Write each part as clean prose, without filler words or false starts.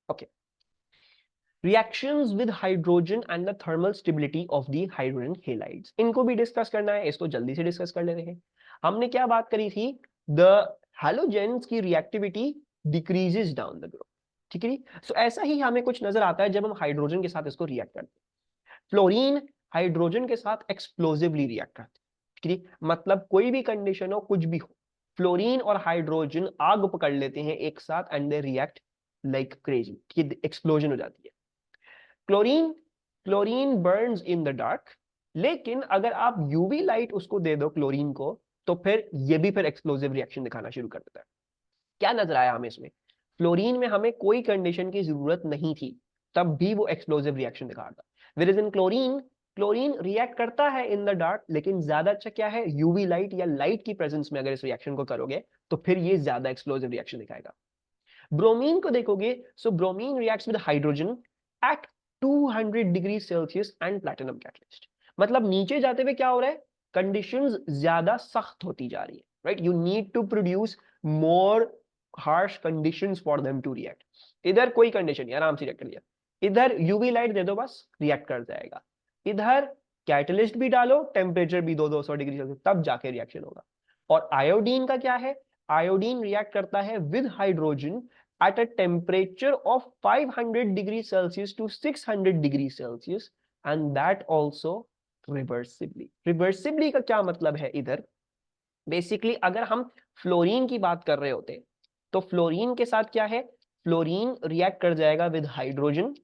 Okay, reactions with hydrogen and the thermal stability of the hydrogen halides, इनको भी discuss करना है, इसको जल्दी से डिस्कस कर लेते हैं। हमने क्या बात करी थी, द हैलोजेंस की reactivity decreases down the group, ठीक है। सो ऐसा ही हमें कुछ नजर आता है जब हम हाइड्रोजन के साथ इसको रिएक्ट करते हैं। फ्लोरीन हाइड्रोजन के साथ एक्सप्लोसिवली रिएक्ट करते हैं, ठीक है। मतलब कोई भी कंडीशन हो, कुछ भी हो, फ्लोरीन और हाइड्रोजन आग पकड़ लेते हैं एक साथ and they react like crazy, ठीक है, एक्सप्लोजन हो जाती है। Chlorine chlorine Burns in the dark, लेकिन अगर आप यूवी लाइट उसको दे दो क्लोरीन को, तो फिर ये भी फिर एक्सप्लोसिव रिएक्शन दिखाना शुरू कर देता है। क्या नजर आया हमें इसमें, फ्लोरीन में हमें कोई कंडीशन की जरूरत नहीं थी, तब भी वो एक्सप्लोसिव रिएक्शन दिखा रहा था। Where in chlorine, chlorine react करता है इन द डार्क, लेकिन ज्यादा अच्छा क्या है, यूवी लाइट या लाइट की प्रेजेंस में अगर इस रिएक्शन को करोगे तो फिर ये ज्यादा एक्सप्लोसिव रिएक्शन दिखाएगा। ब्रोमीन को देखोगे, so bromine reacts with hydrogen at 200 degree Celsius and platinum catalyst. मतलब नीचे जाते हुए क्या हो रहा है, कंडीशंस ज्यादा सख्त होती जा रही है, right. You need to produce more harsh conditions for them to react. इधर कोई कंडीशन नहीं, आराम से रिएक्ट कर लिया, इधर यूवी लाइट दे दो बस रिएक्ट कर जाएगा, इधर कैटलिस्ट भी डालो, टेम्परेचर भी 200 डिग्री सेल्सियस, तब जाके रिएक्शन होगा। और आयोडीन का क्या है, आयोडीन रिएक्ट करता है with hydrogen at a temperature of 500 degree Celsius to 600 degree Celsius and that also reversibly। Reversibly का क्या मतलब है इधर, बेसिकली अगर हम फ्लोरीन की बात कर रहे होते तो फ्लोरीन के साथ क्या है, फ्लोरीन रिएक्ट कर जाएगा with hydrogen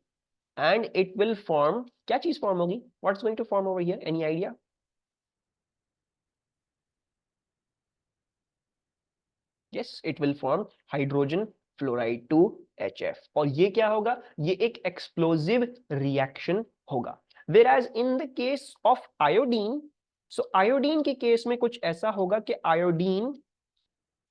and it will form, क्या चीज फॉर्म होगी, what's going to form over here, any idea? Yes, it will form hydrogen fluoride two HF, और ये क्या होगा, ये एक एक्सप्लोसिव रिएक्शन होगा। Whereas in the case of iodine, so iodine के केस में कुछ ऐसा होगा कि आयोडीन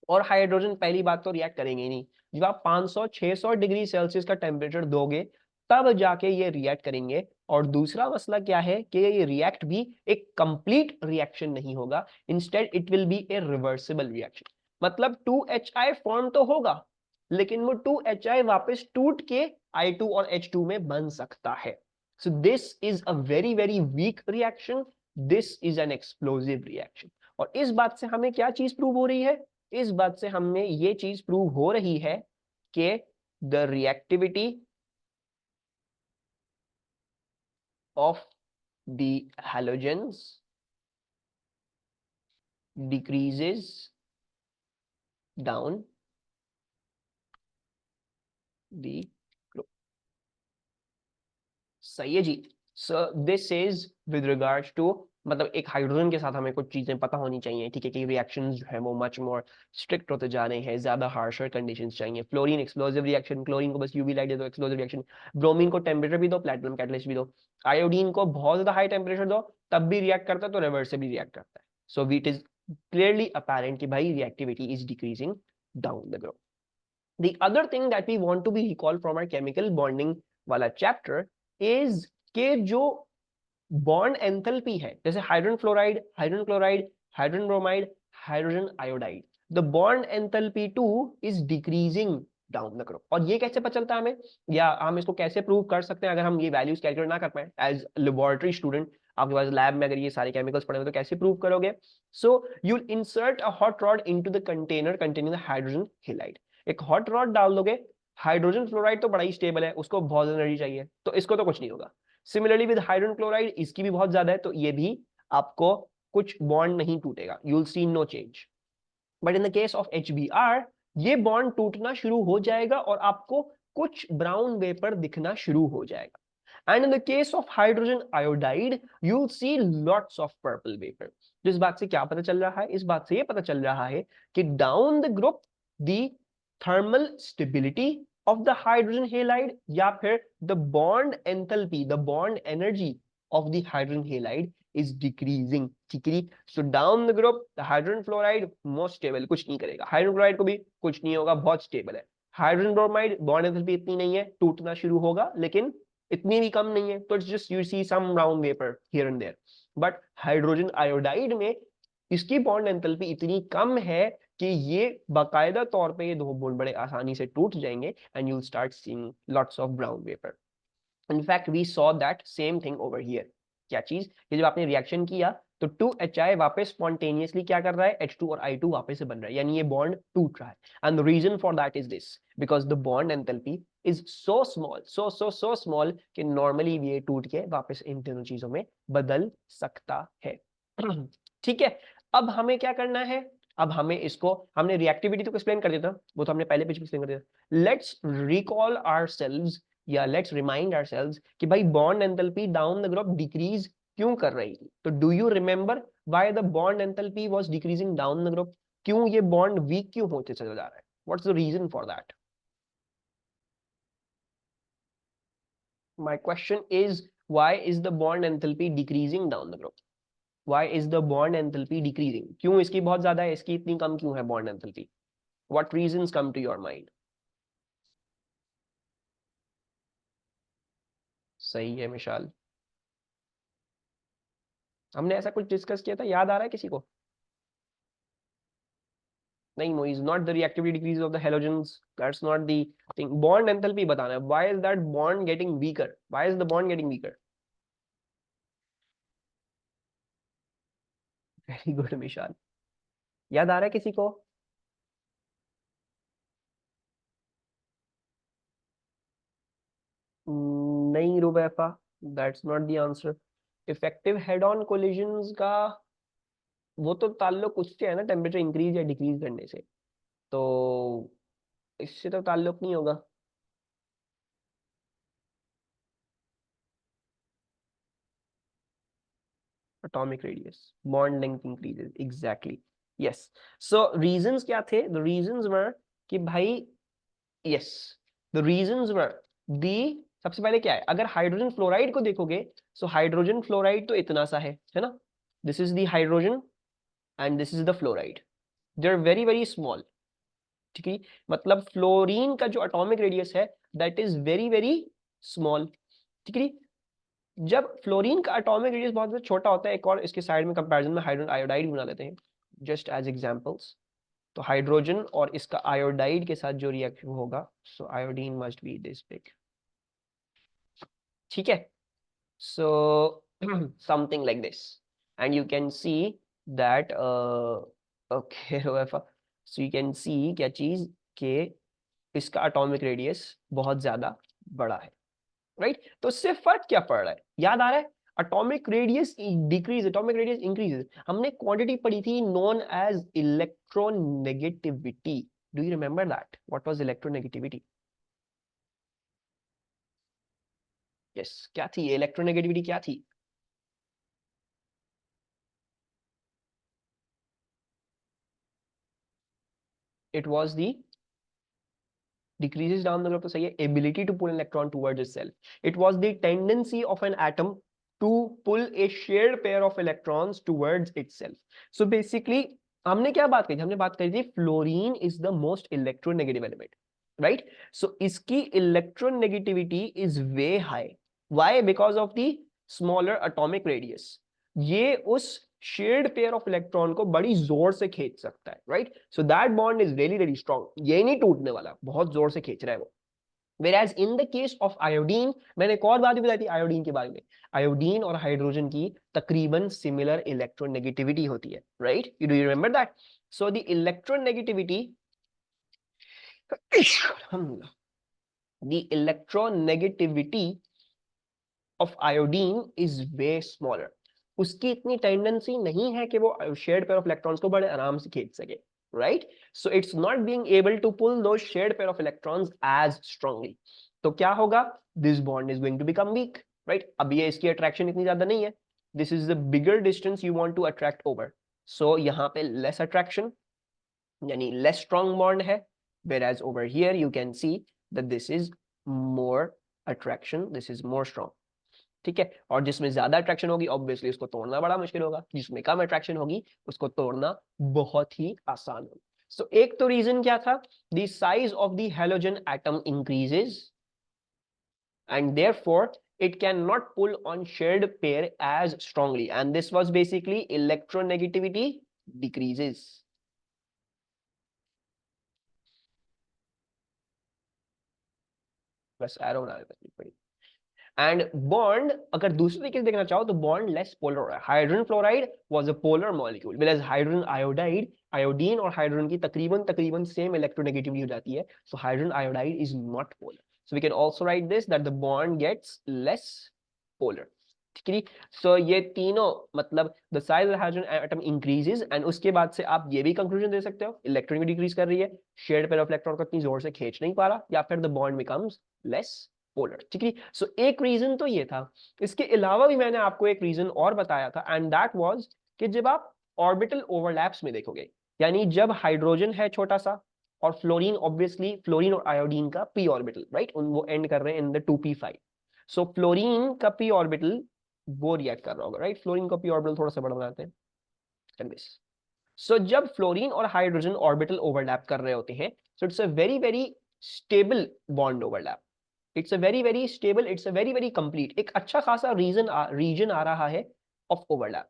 और हाइड्रोजन पहली बात तो रिएक्ट करेंगे नहीं, जब आप 500-600 डिग्री सेल्सियस का टेम्परेचर दोगे तब जाके ये रिएक्ट करेंगे। और दूसरा मसला क्या है कि ये रिएक्ट भी एक कंप्लीट रिएक्शन नहीं होगा, instead it will be A reversible reaction. मतलब 2HI फॉर्म तो होगा, लेकिन वो 2HI वापस टूट के I2 और H2 में बन सकता है। सो this is a very very weak reaction, this is an explosive reaction. और इस बात से हमें क्या चीज प्रूव हो रही है, इस बात से हमें ये चीज प्रूव हो रही है कि the reactivity of the halogens decreases down the group. सही है जी। So this is with regards to, मतलब एक हाइड्रोजन के साथ हमें कुछ चीजें पता होनी चाहिए, ठीक है, कि रिएक्शंस जो है वो मच मोर स्ट्रिक्ट होते जा रहे हैं, ज्यादा हार्शर कंडीशंस चाहिए। फ्लोरीन एक्सप्लोसिव रिएक्शन, क्लोरीन को बस यूवी लाइट दे दो, एक्सप्लोसिव रिएक्शन। ब्रोमीन को टेम्परेचर भी दो, प्लैटिनम कैटलिस्ट भी दो। आयोडीन को बहुत ज्यादा हाई टेम्परेचर दो, तब भी रिएक्ट करता है, तो रिवर्सिबली रिएक्ट करता है। सो इट इज क्लियरली अपेरेंट कि भाई reactivity is decreasing down the group. The other thing that we want to be recall from our chemical bonding वाला chapter is कि जो बॉन्ड एंथैल्पी है, जैसे hydrogen fluoride, hydrogen chloride, hydrogen bromide, hydrogen iodide, the bond enthalpy two is decreasing down the group. और ये कैसे पता चलता है हमें, या हम इसको कैसे प्रूव कर सकते हैं अगर हम ये वैल्यूज कैलकुलेट ना कर पाए एज लेबोरेटरी स्टूडेंट, आपके पास लैब में अगर ये सारे केमिकल्स पड़े हो तो कैसे प्रूव करोगे। So you will insert a hot rod into the container containing the hydrogen halide. एक हॉट रॉड डाल दोगे, हाइड्रोजन फ्लोराइड तो बड़ा ही स्टेबल है, उसको बहुत एनर्जी चाहिए, तो इसको तो कुछ नहीं होगा। सिमिलरली विद हाइड्रोजन क्लोराइड, इसकी भी बहुत ज्यादा है, तो ये भी आपको कुछ बॉन्ड नहीं टूटेगा, you will see no change. But in the case of HBr, ये बॉन्ड टूटना शुरू हो जाएगा और आपको कुछ ब्राउन वेपर दिखना शुरू हो जाएगा। And in the case of hydrogen iodide, you'll see lots of purple vapor. तो इस बात से क्या पता चल रहा है, इस बात से ये पता चल रहा है कि down the group the thermal stability of the hydrogen halide या फिर the bond enthalpy, the bond energy of the hydrogen halide is decreasing, ठीक है। So down the group the hydrogen fluoride most stable, कुछ नहीं करेगा, hydrogen chloride को भी कुछ नहीं होगा, बहुत स्टेबल है। हाइड्रोजन ब्रोमाइड बॉन्ड एंथैल्पी इतनी नहीं है, टूटना शुरू होगा, लेकिन इतनी भी कम नहीं है, तो it's just you see some brown vapour here and there. But hydrogen iodide में इसकी बॉन्ड एंथैल्पी इतनी कम है कि ये बाकायदा तौर पे ये दो बॉन्ड बड़े आसानी से टूट जाएंगे and you will start seeing lots of brown vapour. In fact we saw that same thing over here. क्या चीज, कि जब आपने रिएक्शन किया तो 2HI वापस स्पॉन्टेनियसली क्या कर रहा है, H2 और I2 वापस से बन रहा है, यानी ये बॉन्ड टूट रहा है। And the reason for that is this, because the bond enthalpy is so small, so small कि नॉर्मली ये टूट के वापस इन तीनों चीजों में बदल सकता है। ठीक है, अब हमें क्या करना है, अब हमें इसको, हमने रिएक्टिविटी तो एक्सप्लेन कर दिया था, वो तो हमने पहले पेज में एक्सप्लेन कर दिया था। लेट्स रिकॉल आवरसेल्व्स या लेट्स रिमाइंड आवरसेल्व्स कि भाई bond enthalpy down the group decrease क्यों कर रही थी। तो do you remember why the bond enthalpy was decreasing down the group, क्यों ये बॉन्ड वीक क्यों होते चला जा रहा है, what's the reason for that. My question is why is the bond enthalpy decreasing down the group, why is the bond enthalpy decreasing, क्यों इसकी बहुत ज्यादा है, इसकी इतनी कम क्यों है bond enthalpy, what reasons come to your mind. सही है मिशाल, हमने ऐसा कुछ डिस्कस किया था, याद आ रहा है किसी को। नहीं Moiz, not the reactivity decrease of the halogens, that's not the thing. Bond enthalpy बताना है, why is that bond getting weaker, why is the bond getting weaker. Very good Mishal, याद आ रहा है किसी को। नहीं Rubaifa, that's not the answer. Effective head on collisions का वो तो ताल्लुक उससे है ना, टेम्परेचर इंक्रीज या डिक्रीज करने से, तो इससे तो ताल्लुक नहीं होगा। atomic radius, bond length increases, exactly, yes। So reasons क्या थे, the reasons were कि भाई, yes, the reasons were the, सबसे पहले क्या है, अगर हाइड्रोजन फ्लोराइड को देखोगे, सो हाइड्रोजन फ्लोराइड तो इतना सा है ना, this is the hydrogen and this is the fluoride, they are very very small. ठीक है, मतलब फ्लोरीन का जो एटॉमिक रेडियस है that is very very small. ठीक है, जब फ्लोरीन का एटॉमिक रेडियस बहुत ज्यादा छोटा होता है, एक और इसके साइड में कंपैरिजन में हाइड्रोजन आयोडाइड बना लेते हैं जस्ट एज एग्जांपल्स। तो हाइड्रोजन और इसका आयोडाइड के साथ जो रिएक्शन होगा, so iodine must be this big. ठीक है, so something like this, and you can see that okay so you can see क्या चीज के इसका एटॉमिक रेडियस बहुत ज्यादा बड़ा है, राइट। तो इससे फर्क क्या पड़ रहा है, याद आ रहा है, atomic radius decrease, atomic radius increase. हमने क्वांटिटी पढ़ी थी known as electronegativity, do you remember that, what was electronegativity. Yes, क्या थी इलेक्ट्रोनेगेटिविटी, क्या थी। It was the decreases down the group, तो सही है, ability to pull an electron towards itself, it was the tendency of an atom to pull a shared pair of electrons towards itself। so basically हमने क्या बात करी थी, हमने बात करी थी fluorine is the most electronegative element, right. So इसकी electronegativity is way high, why, because of the smaller atomic radius, ये उस शेयर्ड पेयर ऑफ इलेक्ट्रॉन को बड़ी जोर से खींच सकता है, right. So that bond is very very strong, ये नहीं टूटने वाला, बहुत जोर से खींच रहा है वो। Whereas in the case of iodine, मैंने एक और बात भी बताई थी आयोडीन के बारे में, आयोडीन और हाइड्रोजन की तकरीबन सिमिलर इलेक्ट्रोनेगेटिविटी होती है, right, you do you remember that. So the electronegativity the electronegativity of iodine is way smaller, उसकी इतनी टेंडेंसी नहीं है कि वो शेयर्ड पेयर ऑफ इलेक्ट्रॉन्स को बड़े आराम से खींच सके, right. So it's not being able to pull those shared pair of electrons as strongly. तो क्या होगा, this bond is going to become weak, right. अब ये इसकी अट्रैक्शन इतनी ज्यादा नहीं है, this is the bigger distance you want to attract over, so यहाँ पे लेस अट्रैक्शन यानी लेस स्ट्रॉन्ग बॉन्ड है, whereas over here you can see that this is more attraction, this is more strong। ठीक है, और जिसमें ज्यादा attraction होगी ऑब्वियसली उसको तोड़ना बड़ा मुश्किल होगा, जिसमें कम अट्रैक्शन होगी उसको तोड़ना बहुत ही आसान होगा। सो एक तो रीजन क्या था, the size of the halogen atom increases and therefore it cannot pull on shared pair as strongly, and this was basically electronegativity decreases। बस एरो बना देते हैं। एंड बॉन्ड अगर दूसरे तरीके से देखना चाहो तो बॉन्ड लेस पोलर है। Hydrogen fluoride was a polar molecule, whereas hydrogen iodide, iodine और हाइड्रोजन की तकरीबन तकरीबन सेम इलेक्ट्रोनेगेटिविटी हो जाती है, so hydrogen iodide is not polar. So we can also write this that the bond gets less polar. ठीक है, so ये तीनों मतलब the size of hydrogen atom increases, and उसके बाद से आप ये भी कंक्लूजन दे सकते हो इलेक्ट्रॉन डिक्रीज कर रही है, शेयर्ड पेयर ऑफ इलेक्ट्रॉन को इतनी जोर से खींच नहीं पा रहा, या फिर the bond becomes less polar. ठीक है, सो एक रीजन तो ये था। इसके अलावा भी मैंने आपको एक रीजन और बताया था, एंड दैट वाज कि जब आप ऑर्बिटल ओवरलैप्स में देखोगे, यानी जब हाइड्रोजन है छोटा सा और फ्लोरीन, ऑब्वियसली फ्लोरीन और आयोडीन का पी ऑर्बिटल, राइट, वो एंड कर रहे हैं in the 2p5, so fluorine का पी ऑर्बिटल वो रिएक्ट कर रहा होगा, राइट, फ्लोरीन का पी ऑर्बिटल थोड़ा सा बड़ा बनाते हैं। सो जब फ्लोरीन और हाइड्रोजन ऑर्बिटल ओवरलैप कर रहे होते हैं, so it's a very very stable bond overlap, it's a very very stable, it's a very very complete, एक अच्छा खासा रीजन आ रहा है ऑफ ओवरलैप।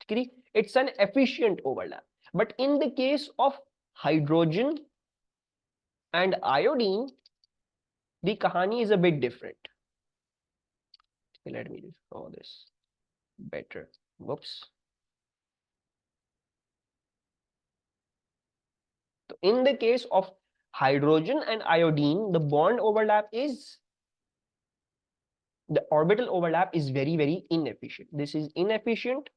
ठीक है, it's an efficient overlap. But in the case of hydrogen and iodine the कहानी is a bit different. Let me draw this better. Whoops. So in the case of hydrogen and iodine, the bond overlap is, the orbital overlap is very very inefficient. This is inefficient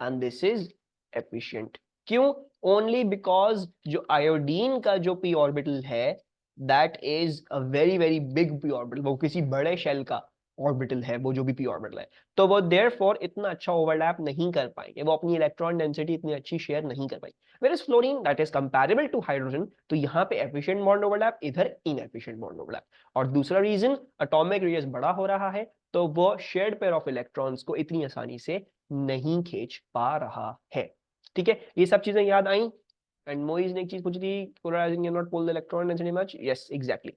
and this is efficient. क्यों? Only because जो iodine का जो p orbital है, that is a very very big p orbital, वो किसी बड़े shell का orbital है, वो जो भी p ऑर्बिटल है, तो वो देयरफॉर इतना अच्छा ओवरलैप नहीं कर पाएंगे, वो अपनी इलेक्ट्रॉन डेंसिटी इतनी अच्छी शेयर नहीं कर पाएंगे। Whereas fluorine that is comparable to hydrogen, तो यहाँ पे एफिशिएंट बॉन्ड ओवरलैप, इधर इनएफिशिएंट बॉन्ड ओवरलैप। और दूसरा रीजन, एटॉमिक रेडियस बड़ा हो रहा है, तो वो शेयर्ड पेयर ऑफ इलेक्ट्रॉन्स को इतनी आसानी से नहीं खींच पा रहा है। ठीक है, ये सब चीजें याद आई। एंड मोइज ने एक चीज पूछी थी, polarizing can not pull the electron density much. Yes exactly,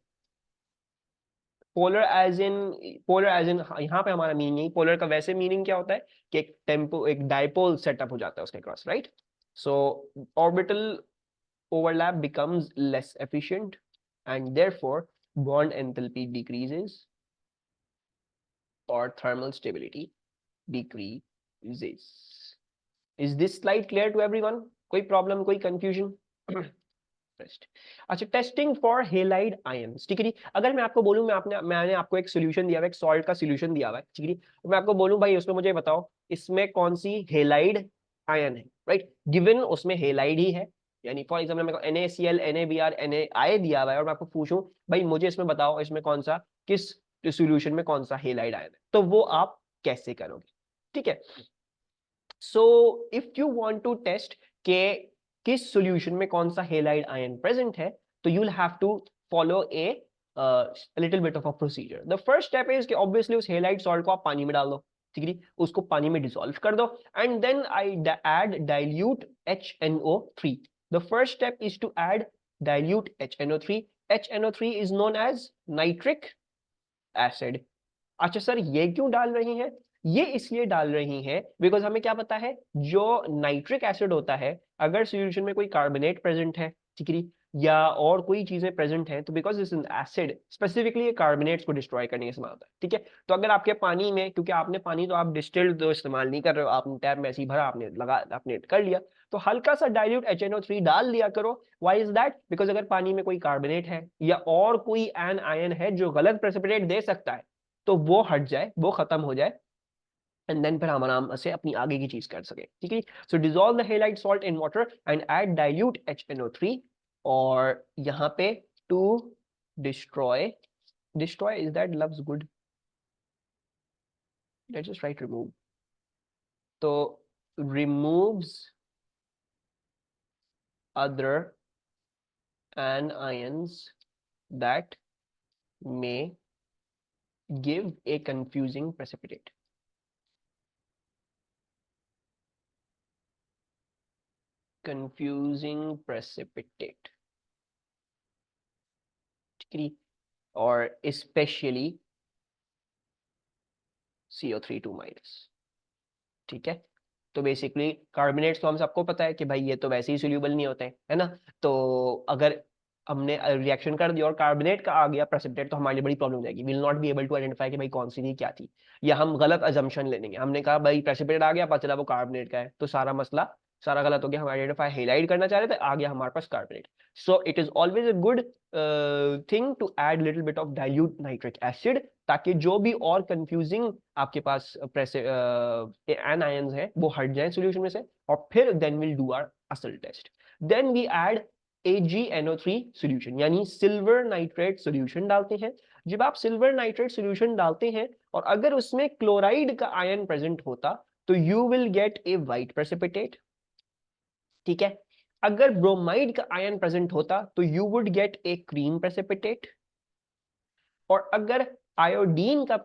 polar as in यहाँ पे हमारा मीनिंग नहीं, पोलर का वैसे मीनिंग क्या होता है कि एक टेम्पो, एक डाइपोल सेटअप हो जाता है उसके cross, right. So orbital overlap becomes less efficient and therefore bond enthalpy decreases or thermal stability decreases. Is this slide clear to everyone? कोई प्रॉब्लम, कोई कंफ्यूजन? अच्छा, टेस्टिंग फॉर हेलाइड आयंस। ठीक है जी, अगर मैं आपको बोलूं, मैंने आपको एक सोल्यूशन दिया हुआ है, एक सॉल्ट का सोल्यूशन दिया हुआ है, ठीक है जी, तो मैं आपको बोलूं भाई उसमें मुझे बताओ इसमें कौन सी हेलाइड आयन है, राइट, गिवन उसमें हेलाइड ही है, यानी फॉर एग्जाम्पल मेरे को NaCl NaBr Na दिया हुआ है और मैं आपको पूछूं भाई मुझे इसमें बताओ इसमें कौन सा, किस सोल्यूशन में कौन सा हेलाइड आयन है, तो वो आप कैसे करोगे? ठीक है, so if you want to test के किस सॉल्यूशन में कौन सा हेलाइड आयन प्रेजेंट है, तो you will have to follow a little bit of a procedure. The first step is कि ऑब्वियसली उस हेलाइड सॉल्ट को आप पानी में डाल दो, ठीक है, उसको पानी में डिसॉल्व कर दो, and then I add dilute HNO3। The first step is to add dilute HNO3। HNO3 is known as nitric acid. अच्छा सर ये क्यों डाल रही हैं? ये इसलिए डाल रही हैं बिकॉज हमें क्या पता है, जो नाइट्रिक एसिड होता है अगर सॉल्यूशन में कोई कार्बोनेट प्रेजेंट है, ठीक है, या और कोई चीजें प्रेजेंट हैं, तो बिकॉज इस एसिड स्पेसिफिकली कार्बोनेट्स को डिस्ट्रॉय करने के समान होता है। ठीक है, तो अगर आपके पानी में, क्योंकि आपने पानी तो आप डिस्टिल्ड तो इस्तेमाल नहीं कर रहे हो, आपने टैप में ऐसे ही भरा, आपने लगा, आपने कर लिया, तो हल्का सा डाइल्यूट HNO3 डाल दिया करो। Why is that? बिकॉज अगर पानी में कोई कार्बोनेट है या और कोई एन आयन है जो गलत प्रेसिपिटेट दे सकता है, तो वो हट जाए, वो खत्म हो जाए, एंड देन फिर हम आराम से अपनी आगे की चीज कर सके। ठीक है, so dissolve the halite salt in water and add dilute HNO3, और यहाँ पे to destroy, destroy is that loves good, let's just write remove, तो removes other anions that may give a confusing precipitate। confusing precipitate, ठीक है, और specially CO3 minus. ठीक है, तो बेसिकली कार्बोनेट्स तो हम सबको पता है कि भाई ये तो वैसे ही सोल्यूबल नहीं होते हैं, है ना, तो अगर हमने रिएक्शन कर दिया और कार्बोनेट का आ गया प्रेसिपिटेट, तो हमारे लिए बड़ी प्रॉब्लम हो जाएगी, will not be able to identify कि भाई कौन सी थी क्या थी, या हम गलत अजम्पशन ले लेंगे। हमने कहा भाई प्रेसिपिटेट आ गया, पता चला वो कार्बोनेट का है, तो सारा मसला सारा गलत हो गया। हम आइडेंटिफाई हेलाइड करना चाह रहे थे, आ गया हमारे पास carbonate. So it is always a good thing to add little bit of dilute nitric acid, ताकि जो भी और कंफ्यूजिंग आपके पास एनायंस है वो हट जाए सॉल्यूशन में से, और फिर देन विल डू आवर असल test. Then we add AgNO3 solution, यानी सिल्वर नाइट्रेट सॉल्यूशन डालते हैं। जब आप सिल्वर नाइट्रेट सॉल्यूशन डालते हैं और अगर उसमें क्लोराइड का आयन प्रेजेंट होता तो you will get a white precipitate, ठीक है। अगर ब्रोमाइड का आयन प्रेजेंट होता तो you would get A cream precipitate, और अगर आयोडीन का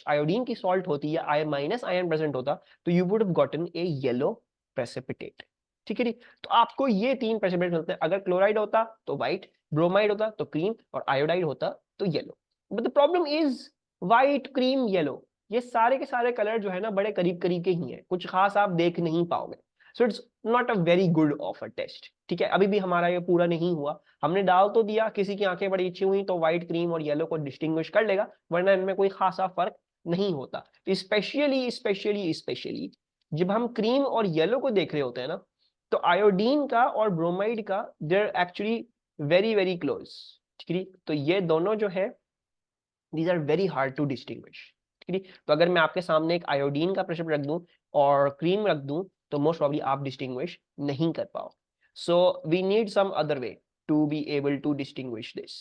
आयोडीन की सॉल्ट होती या माइनस आयन प्रेजेंट होता तो you would have gotten A yellow precipitate, ठीक है। तो आपको ये तीन प्रेसिपिटेट मिलते हैं, अगर क्लोराइड होता तो व्हाइट, ब्रोमाइड होता तो क्रीम, और आयोडाइड होता तो yellow. But the problem is white, cream, yellow, ये सारे के सारे कलर जो है ना बड़े करीब करीब के ही हैं, कुछ खास आप देख नहीं पाओगे। So it's not a very good of a test, ठीक है। अभी भी हमारा ये पूरा नहीं हुआ, हमने डाल तो दिया, किसी की आंखें बड़ी अच्छी हुई तो व्हाइट, क्रीम और येलो को डिस्टिंग्विश कर लेगा, वरना इनमें कोई खासा फर्क नहीं होता। स्पेशली स्पेशली स्पेशली जब हम क्रीम और येलो को देख रहे होते हैं ना, तो आयोडीन का और ब्रोमाइड का there actually very very close, ठीक है। तो ये दोनों जो है these are very hard to distinguish, ठीक है। तो अगर मैं आपके सामने एक आयोडीन का प्रेशर रख दूं और क्रीम रख दूं तो मोस्ट प्रॉब्ली आप डिस्टिंग्विश नहीं कर पाओ। So we need some other way to be able to distinguish this,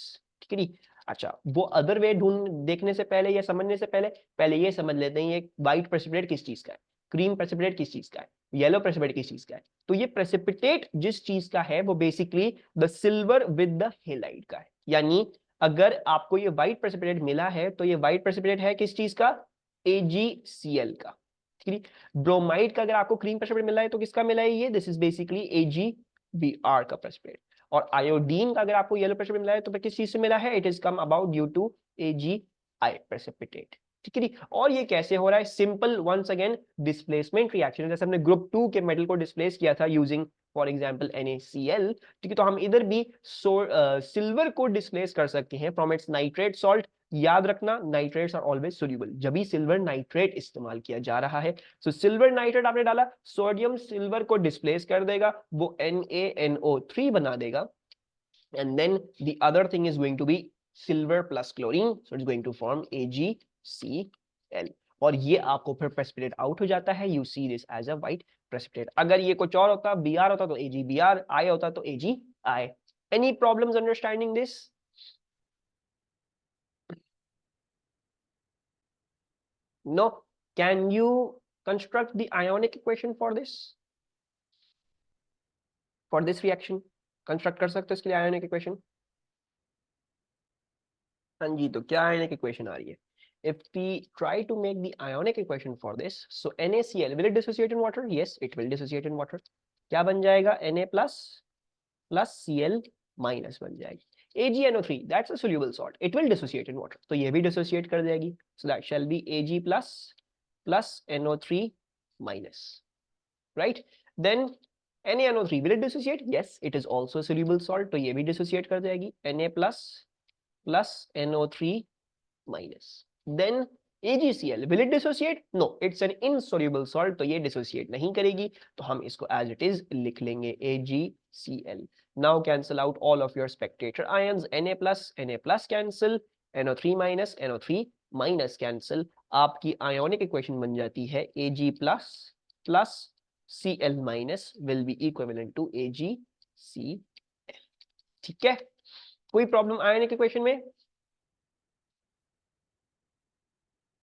ठीक है जी। अच्छा, वो अदर वे ढूंढ देखने से पहले या समझने से पहले ये समझ लेते हैं ये व्हाइट प्रेसिपिटेट किस चीज का है, क्रीम प्रेसिपिटेट किस चीज का है, येलो प्रेसिपिटेट किस चीज का है। तो ये प्रेसिपिटेट जिस चीज का है वो basically the silver with the halide का है, यानी अगर आपको ये व्हाइट प्रेसिपिटेट मिला है तो ये व्हाइट प्रेसिपिटेट है किस चीज का, AgCl का, ठीक है। ब्रोमाइड का अगर आपको क्रीम प्रेसिपिटेट मिला है तो किसका मिला है ये, दिस इज बेसिकली AgBr का प्रेसिपिटेट। और आयोडीन का अगर आपको येलो प्रेसिपिटेट मिला है तो किस चीज से मिला है, it is come about due to AgI precipitate, ठीक है। और ये कैसे हो रहा है, simple, once again displacement reaction, जैसे हमने ग्रुप 2 के मेटल को डिस्प्लेस किया था यूजिंग फॉर एग्जांपल NaCl, ठीक है। तो हम इधर भी सिल्वर को डिस्प्लेस कर सकते हैं फ्रॉम इट्स नाइट्रेट सॉल्ट। याद रखना, नाइट्रेट्स आर ऑलवेज सोल्यूबल, जब भी सिल्वर नाइट्रेट इस्तेमाल किया जा रहा है। सो सिल्वर नाइट्रेट आपने डाला, सोडियम सिल्वर को डिस्प्लेस कर देगा, वो NaNO3 बना देगा, and then the other thing is going to be silver plus chlorine, so it's going to form AgCl, और ये आपको फिर प्रेसिपिटेट आउट हो जाता है, you see this as a white precipitate। अगर ये कुछ और होता, Br होता तो AgBr, I होता तो AgI। Any problems understanding this? No? Can you construct the ionic equation for this reaction? Construct कर सकते हो इसके लिए ionic equation? हाँ जी, तो क्या ionic equation आ रही है? If we try to make the ionic equation for this, so NaCl, will it dissociate in water? Yes, it will dissociate in water. क्या बन जाएगा, Na plus plus Cl minus बन जाएगी। AgNO3, that's a soluble salt, it will dissociate in water, तो ये भी dissociate कर देगी, so that shall be Ag plus plus NO3 minus, right? Then NaNO3, will it dissociate? Yes, it is also a soluble salt, तो ये भी dissociate कर देगी, Na plus plus NO3 minus। Then AgCl, will it dissociate? No, it's an insoluble salt, तो ये dissociate नहीं करेगी, तो हम इसको as it is लिख लेंगे AgCl। Now cancel out all of your spectator ions, Na plus cancel, NO3 minus cancel, आपकी ionic equation बन जाती है Ag plus Cl minus will be equivalent to AgCl, ठीक है। कोई प्रॉब्लम ionic equation में?